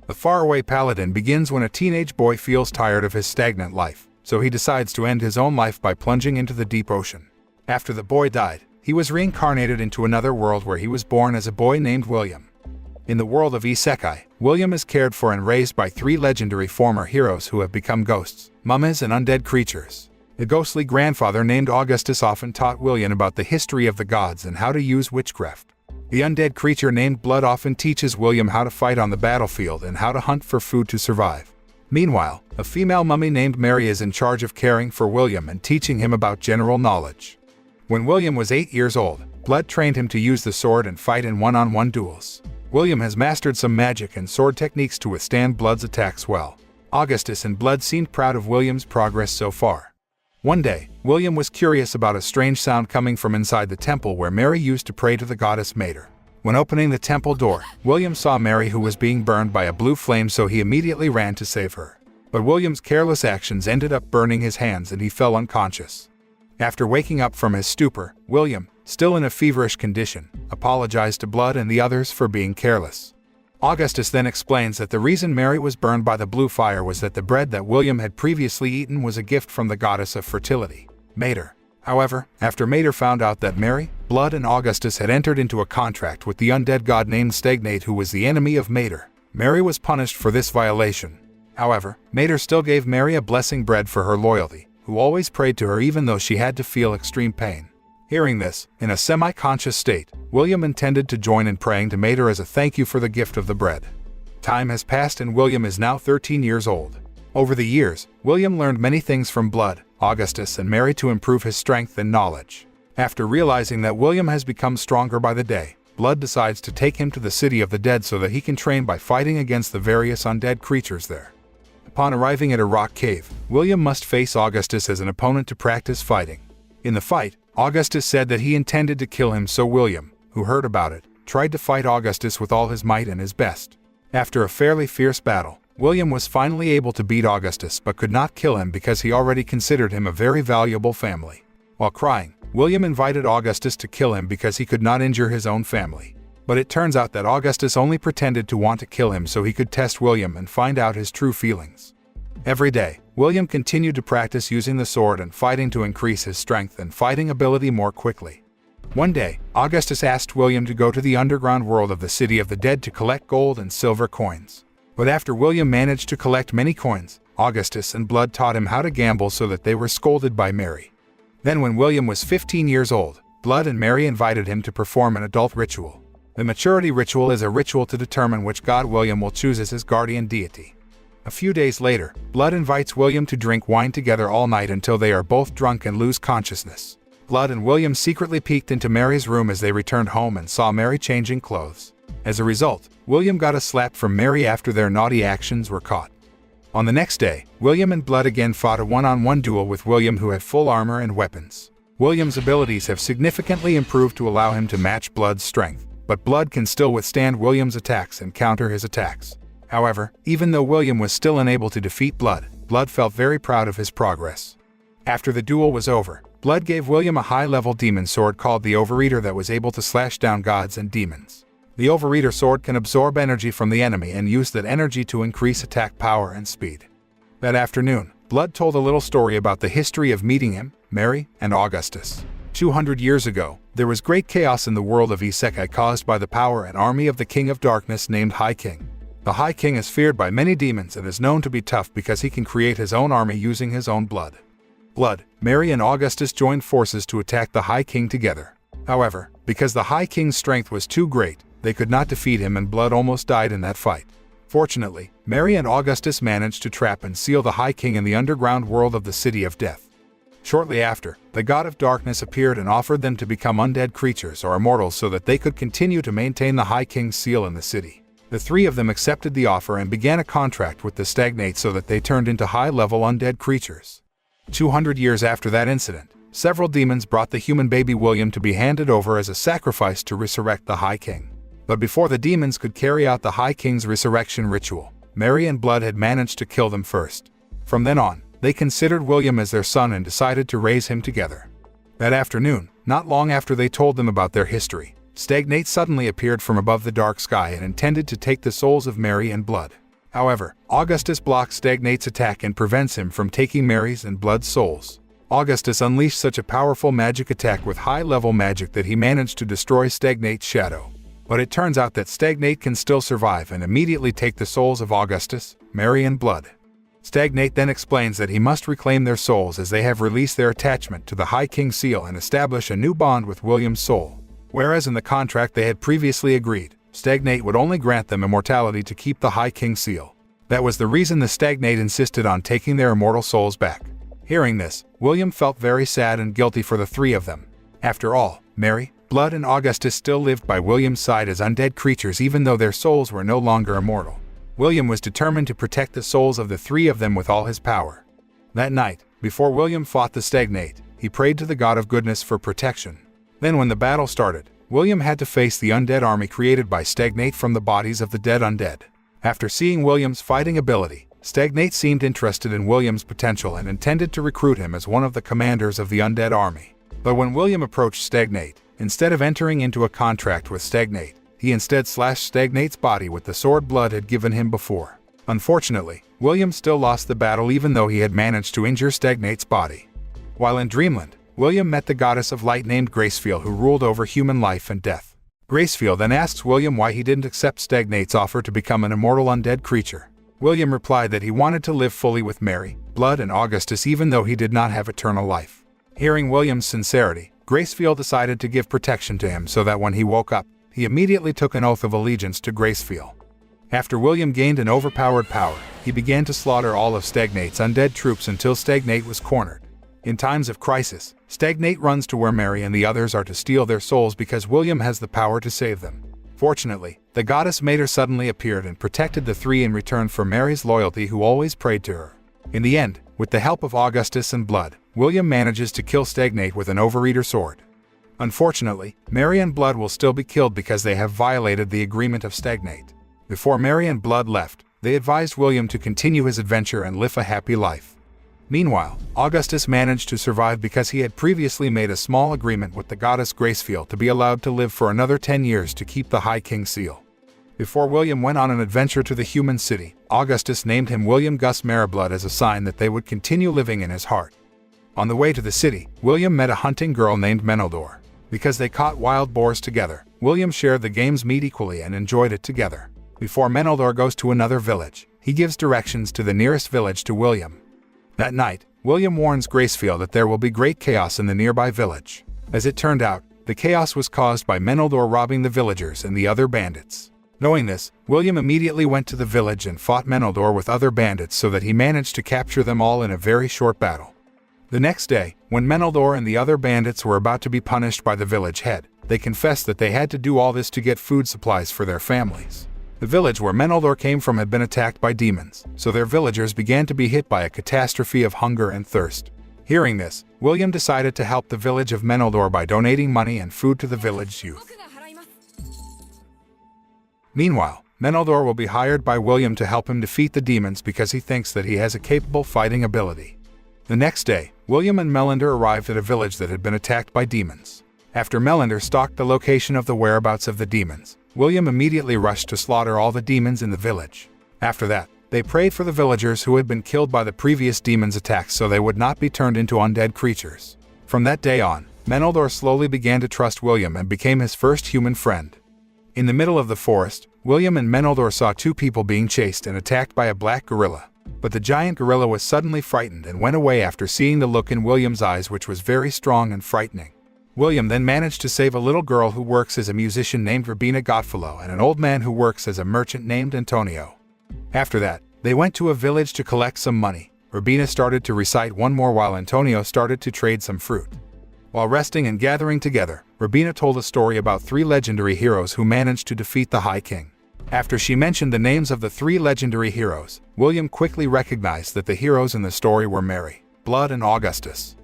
The faraway paladin begins when a teenage boy feels tired of his stagnant life, so he decides to end his own life by plunging into the deep ocean. After the boy died, he was reincarnated into another world where he was born as a boy named William. In the world of Isekai, William is cared for and raised by 3 legendary former heroes who have become ghosts, mummies, and undead creatures. The ghostly grandfather named Augustus often taught William about the history of the gods and how to use witchcraft. The undead creature named Blood often teaches William how to fight on the battlefield and how to hunt for food to survive. Meanwhile, a female mummy named Mary is in charge of caring for William and teaching him about general knowledge. When William was 8 years old, Blood trained him to use the sword and fight in one-on-one duels. William has mastered some magic and sword techniques to withstand Blood's attacks well. Augustus and Blood seemed proud of William's progress so far. One day, William was curious about a strange sound coming from inside the temple where Mary used to pray to the goddess Mater. When opening the temple door, William saw Mary, who was being burned by a blue flame, so he immediately ran to save her. But William's careless actions ended up burning his hands and he fell unconscious. After waking up from his stupor, William, still in a feverish condition, apologized to Blood and the others for being careless. Augustus then explains that the reason Mary was burned by the blue fire was that the bread that William had previously eaten was a gift from the goddess of fertility, Mater. However, after Mater found out that Mary, Blood, and Augustus had entered into a contract with the undead god named Stagnate, who was the enemy of Mater, Mary was punished for this violation. However, Mater still gave Mary a blessing bread for her loyalty, who always prayed to her even though she had to feel extreme pain. Hearing this, in a semi-conscious state, William intended to join in praying to Mater as a thank you for the gift of the bread. Time has passed and William is now 13 years old. Over the years, William learned many things from Blood, Augustus, and Mary to improve his strength and knowledge. After realizing that William has become stronger by the day, Blood decides to take him to the city of the dead so that he can train by fighting against the various undead creatures there. Upon arriving at a rock cave, William must face Augustus as an opponent to practice fighting. In the fight, Augustus said that he intended to kill him, so William, who heard about it, tried to fight Augustus with all his might and his best. After a fairly fierce battle, William was finally able to beat Augustus but could not kill him because he already considered him a very valuable family. While crying, William invited Augustus to kill him because he could not injure his own family. But it turns out that Augustus only pretended to want to kill him so he could test William and find out his true feelings. Every day, William continued to practice using the sword and fighting to increase his strength and fighting ability more quickly. One day, Augustus asked William to go to the underground world of the city of the dead to collect gold and silver coins. But after William managed to collect many coins, Augustus and Blood taught him how to gamble so that they were scolded by Mary. Then when William was 15 years old, Blood and Mary invited him to perform an adult ritual. The maturity ritual is a ritual to determine which god William will choose as his guardian deity. A few days later, Blood invites William to drink wine together all night until they are both drunk and lose consciousness. Blood and William secretly peeked into Mary's room as they returned home and saw Mary changing clothes. As a result, William got a slap from Mary after their naughty actions were caught. On the next day, William and Blood again fought a one-on-one duel with William, who had full armor and weapons. William's abilities have significantly improved to allow him to match Blood's strength, but Blood can still withstand William's attacks and counter his attacks. However, even though William was still unable to defeat Blood, Blood felt very proud of his progress. After the duel was over, Blood gave William a high-level demon sword called the Overeater that was able to slash down gods and demons. The Overeater sword can absorb energy from the enemy and use that energy to increase attack power and speed. That afternoon, Blood told a little story about the history of meeting him, Mary, and Augustus. 200 years ago, there was great chaos in the world of Isekai caused by the power and army of the King of Darkness named High King. The High King is feared by many demons and is known to be tough because he can create his own army using his own blood. Blood, Mary, and Augustus joined forces to attack the High King together. However, because the High King's strength was too great, they could not defeat him and Blood almost died in that fight. Fortunately, Mary and Augustus managed to trap and seal the High King in the underground world of the City of Death. Shortly after, the God of Darkness appeared and offered them to become undead creatures or immortals so that they could continue to maintain the High King's seal in the city. The 3 of them accepted the offer and began a contract with the Stagnate so that they turned into high-level undead creatures. 200 years after that incident, several demons brought the human baby William to be handed over as a sacrifice to resurrect the High King. But before the demons could carry out the High King's resurrection ritual, Mary and Blood had managed to kill them first. From then on, they considered William as their son and decided to raise him together. That afternoon, not long after they told them about their history, Stagnate suddenly appeared from above the dark sky and intended to take the souls of Mary and Blood. However, Augustus blocks Stagnate's attack and prevents him from taking Mary's and Blood's souls. Augustus unleashed such a powerful magic attack with high-level magic that he managed to destroy Stagnate's shadow. But it turns out that Stagnate can still survive and immediately take the souls of Augustus, Mary and Blood. Stagnate then explains that he must reclaim their souls as they have released their attachment to the High King seal and establish a new bond with William's soul. Whereas in the contract they had previously agreed, Stagnate would only grant them immortality to keep the High King seal. That was the reason the Stagnate insisted on taking their immortal souls back. Hearing this, William felt very sad and guilty for the three of them. After all, Mary, Blood and Augustus still lived by William's side as undead creatures even though their souls were no longer immortal. William was determined to protect the souls of the three of them with all his power. That night, before William fought the Stagnate, he prayed to the god of goodness for protection. Then when the battle started, William had to face the undead army created by Stagnate from the bodies of the dead undead. After seeing William's fighting ability, Stagnate seemed interested in William's potential and intended to recruit him as one of the commanders of the undead army. But when William approached Stagnate, instead of entering into a contract with Stagnate, he instead slashed Stagnate's body with the sword Blood had given him before. Unfortunately, William still lost the battle even though he had managed to injure Stagnate's body. While in Dreamland, William met the goddess of light named Gracefield who ruled over human life and death. Gracefield then asks William why he didn't accept Stagnate's offer to become an immortal undead creature. William replied that he wanted to live fully with Mary, Blood and Augustus even though he did not have eternal life. Hearing William's sincerity, Gracefield decided to give protection to him so that when he woke up, he immediately took an oath of allegiance to Gracefield. After William gained an overpowered power, he began to slaughter all of Stagnate's undead troops until Stagnate was cornered. In times of crisis, Stagnate runs to where Mary and the others are to steal their souls because William has the power to save them. Fortunately, the goddess Mater suddenly appeared and protected the three in return for Mary's loyalty who always prayed to her. In the end, with the help of Augustus and Blood, William manages to kill Stagnate with an Overeater sword. Unfortunately, Mary and Blood will still be killed because they have violated the agreement of Stagnate. Before Mary and Blood left, they advised William to continue his adventure and live a happy life. Meanwhile, Augustus managed to survive because he had previously made a small agreement with the goddess Gracefield to be allowed to live for another 10 years to keep the High King seal. Before William went on an adventure to the human city, Augustus named him William Gus Mariblood as a sign that they would continue living in his heart. On the way to the city, William met a hunting girl named Meneldor. Because they caught wild boars together, William shared the game's meat equally and enjoyed it together. Before Meneldor goes to another village, he gives directions to the nearest village to William. That night, William warns Gracefield that there will be great chaos in the nearby village. As it turned out, the chaos was caused by Meneldor robbing the villagers and the other bandits. Knowing this, William immediately went to the village and fought Meneldor with other bandits so that he managed to capture them all in a very short battle. The next day, when Meneldor and the other bandits were about to be punished by the village head, they confessed that they had to do all this to get food supplies for their families. The village where Meneldor came from had been attacked by demons, so their villagers began to be hit by a catastrophe of hunger and thirst. Hearing this, William decided to help the village of Meneldor by donating money and food to the village youth. Meanwhile, Meneldor will be hired by William to help him defeat the demons because he thinks that he has a capable fighting ability. The next day, William and Melander arrived at a village that had been attacked by demons. After Melander stalked the location of the whereabouts of the demons, William immediately rushed to slaughter all the demons in the village. After that, they prayed for the villagers who had been killed by the previous demons' attacks so they would not be turned into undead creatures. From that day on, Meneldor slowly began to trust William and became his first human friend. In the middle of the forest, William and Meneldor saw two people being chased and attacked by a black gorilla. But the giant gorilla was suddenly frightened and went away after seeing the look in William's eyes, which was very strong and frightening. William then managed to save a little girl who works as a musician named Rabina Godfellow and an old man who works as a merchant named Antonio. After that, they went to a village to collect some money. Rabina started to recite one more while Antonio started to trade some fruit. While resting and gathering together, Rabina told a story about 3 legendary heroes who managed to defeat the High King. After she mentioned the names of the 3 legendary heroes, William quickly recognized that the heroes in the story were Mary, Blood, and Augustus.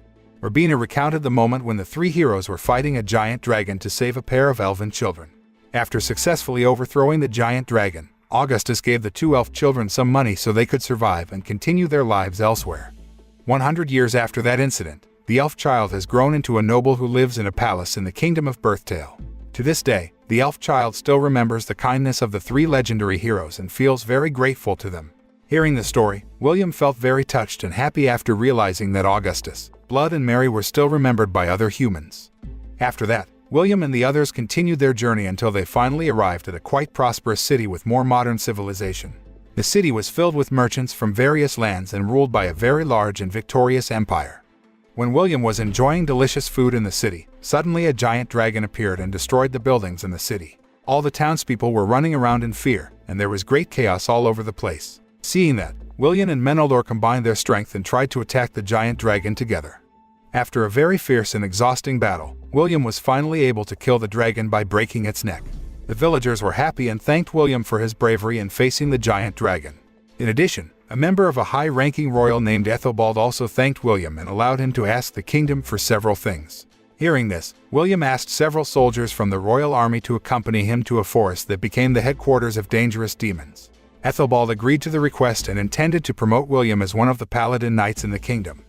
Rabina recounted the moment when the 3 heroes were fighting a giant dragon to save a pair of elven children. After successfully overthrowing the giant dragon, Augustus gave the 2 elf children some money so they could survive and continue their lives elsewhere. 100 years after that incident, the elf child has grown into a noble who lives in a palace in the kingdom of Birthtale. To this day, the elf child still remembers the kindness of the 3 legendary heroes and feels very grateful to them. Hearing the story, William felt very touched and happy after realizing that Augustus, Blood and Mary were still remembered by other humans. After that, William and the others continued their journey until they finally arrived at a quite prosperous city with more modern civilization. The city was filled with merchants from various lands and ruled by a very large and victorious empire. When William was enjoying delicious food in the city, suddenly a giant dragon appeared and destroyed the buildings in the city. All the townspeople were running around in fear, and there was great chaos all over the place. Seeing that, William and Menelor combined their strength and tried to attack the giant dragon together. After a very fierce and exhausting battle, William was finally able to kill the dragon by breaking its neck. The villagers were happy and thanked William for his bravery in facing the giant dragon. In addition, a member of a high-ranking royal named Ethelbald also thanked William and allowed him to ask the kingdom for several things. Hearing this, William asked several soldiers from the royal army to accompany him to a forest that became the headquarters of dangerous demons. Ethelbald agreed to the request and intended to promote William as one of the paladin knights in the kingdom.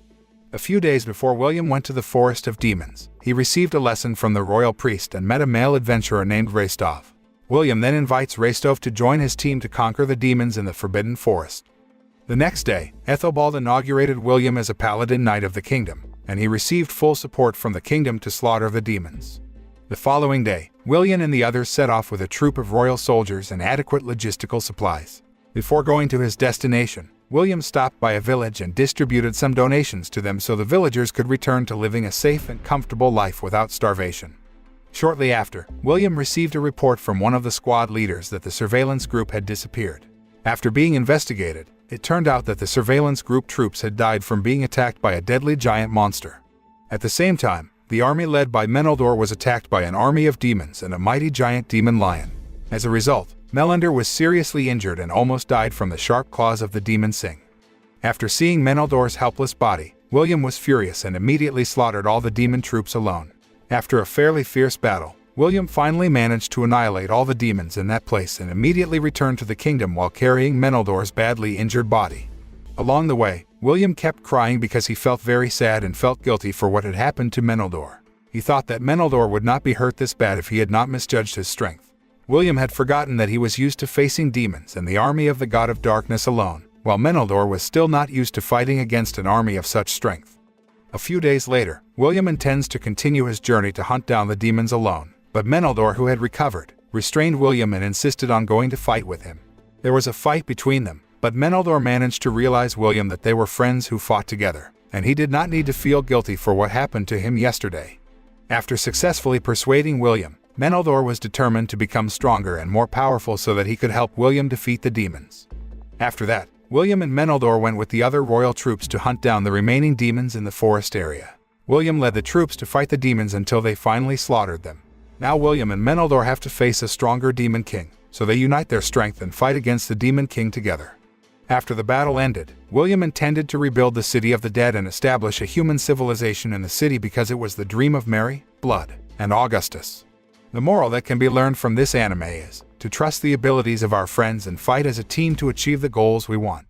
A few days before William went to the Forest of Demons, he received a lesson from the royal priest and met a male adventurer named Restov. William then invites Restov to join his team to conquer the demons in the Forbidden Forest. The next day, Ethelbald inaugurated William as a paladin knight of the kingdom, and he received full support from the kingdom to slaughter the demons. The following day, William and the others set off with a troop of royal soldiers and adequate logistical supplies. Before going to his destination, William stopped by a village and distributed some donations to them so the villagers could return to living a safe and comfortable life without starvation. Shortly after, William received a report from one of the squad leaders that the surveillance group had disappeared. After being investigated, it turned out that the surveillance group troops had died from being attacked by a deadly giant monster. At the same time, the army led by Menelor was attacked by an army of demons and a mighty giant demon lion. As a result, Melander was seriously injured and almost died from the sharp claws of the demon Sing. After seeing Meneldor's helpless body, William was furious and immediately slaughtered all the demon troops alone. After a fairly fierce battle, William finally managed to annihilate all the demons in that place and immediately returned to the kingdom while carrying Meneldor's badly injured body. Along the way, William kept crying because he felt very sad and felt guilty for what had happened to Meneldor. He thought that Meneldor would not be hurt this bad if he had not misjudged his strength. William had forgotten that he was used to facing demons and the army of the god of darkness alone, while Meneldor was still not used to fighting against an army of such strength. A few days later, William intends to continue his journey to hunt down the demons alone, but Meneldor, who had recovered, restrained William and insisted on going to fight with him. There was a fight between them, but Meneldor managed to realize William that they were friends who fought together, and he did not need to feel guilty for what happened to him yesterday. After successfully persuading William, Meneldor was determined to become stronger and more powerful so that he could help William defeat the demons. After that, William and Meneldor went with the other royal troops to hunt down the remaining demons in the forest area. William led the troops to fight the demons until they finally slaughtered them. Now William and Meneldor have to face a stronger demon king, so they unite their strength and fight against the demon king together. After the battle ended, William intended to rebuild the city of the dead and establish a human civilization in the city because it was the dream of Mary, Blood, and Augustus. The moral that can be learned from this anime is to trust the abilities of our friends and fight as a team to achieve the goals we want.